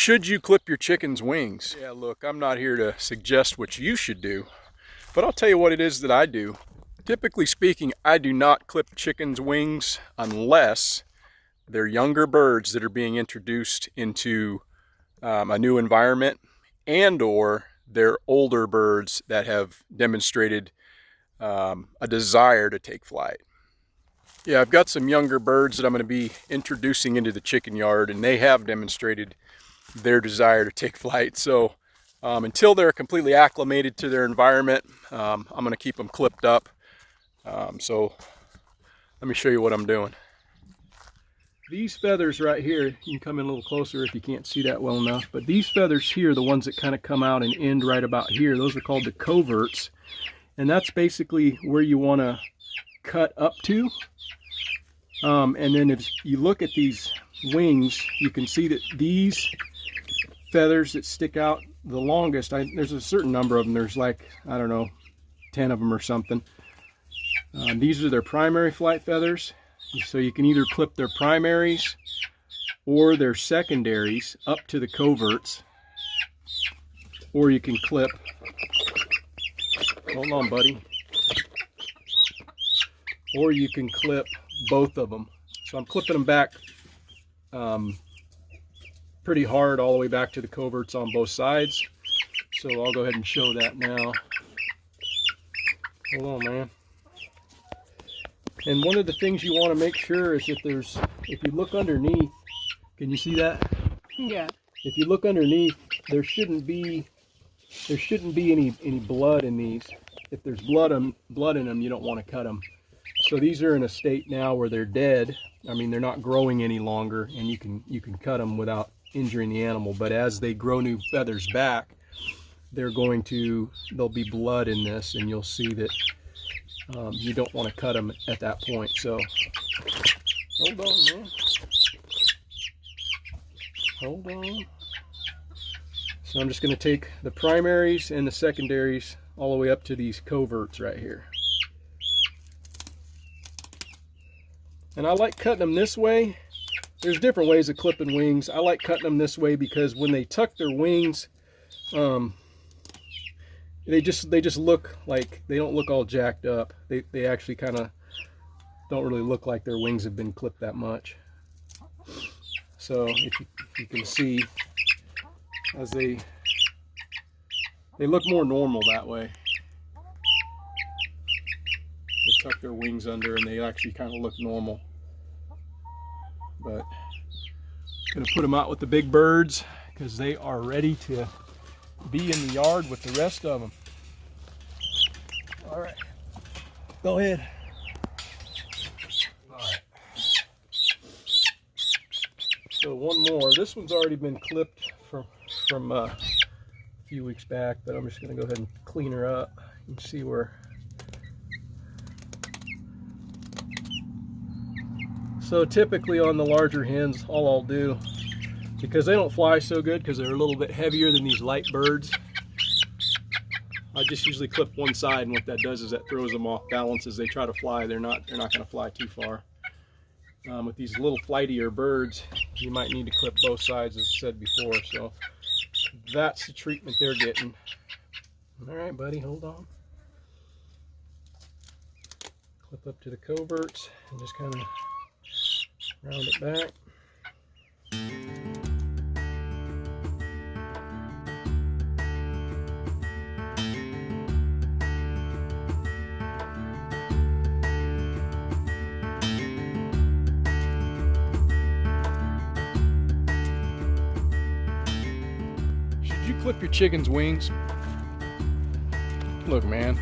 Should you clip your chicken's wings? Yeah, look, I'm not here to suggest what you should do, but I'll tell you what it is that I do. Typically speaking, I do not clip chickens' wings unless they're younger birds that are being introduced into a new environment, and or they're older birds that have demonstrated a desire to take flight. Yeah, I've got some younger birds that I'm going to be introducing into the chicken yard, and they have demonstrated their desire to take flight. So until they're completely acclimated to their environment, I'm going to keep them clipped up. So let me show you what I'm doing. These feathers right here, you can come in a little closer if you can't see that well enough, but these feathers here, the ones that kind of come out and end right about here, those are called the coverts. And that's basically where you want to cut up to. And then if you look at these wings, you can see that these feathers that stick out the longest, there's a certain number of them, there's like, I don't know, 10 of them or something. These are their primary flight feathers, so you can either clip their primaries or their secondaries up to the coverts, or you can clip, hold on buddy, or you can clip both of them. So I'm clipping them back pretty hard all the way back to the coverts on both sides. So I'll go ahead and show that now. Hold on, man. And one of the things you want to make sure is that if you look underneath, can you see that? Yeah. If you look underneath, there shouldn't be any blood in these. If there's blood in them, you don't want to cut them. So these are in a state now where they're dead. I mean, they're not growing any longer, and you can cut them without injuring the animal. But as they grow new feathers back, there'll be blood in this, and you'll see that you don't want to cut them at that point. So hold on, man. Hold on. So I'm just going to take the primaries and the secondaries all the way up to these coverts right here. And I like cutting them this way. There's different ways of clipping wings. I like cutting them this way because when they tuck their wings, they just look like, they don't look all jacked up. They actually kind of don't really look like their wings have been clipped that much. So if you can see, as they look more normal that way. They tuck their wings under and they actually kind of look normal. But I'm going to put them out with the big birds because they are ready to be in the yard with the rest of them. All right, go ahead. All right. So one more. This one's already been clipped from a few weeks back, but I'm just going to go ahead and clean her up and see where. So typically on the larger hens, all I'll do, because they don't fly so good because they're a little bit heavier than these light birds, I just usually clip one side, and what that does is that throws them off balance as they try to fly. They're not going to fly too far. With these little flightier birds, you might need to clip both sides, as I said before. So that's the treatment they're getting. All right, buddy, hold on. Clip up to the coverts and just kind of round it back. Should you clip your chicken's wings? Look, man,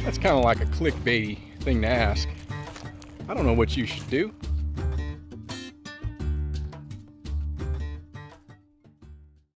that's kind of like a clickbaity thing to ask. I don't know what you should do.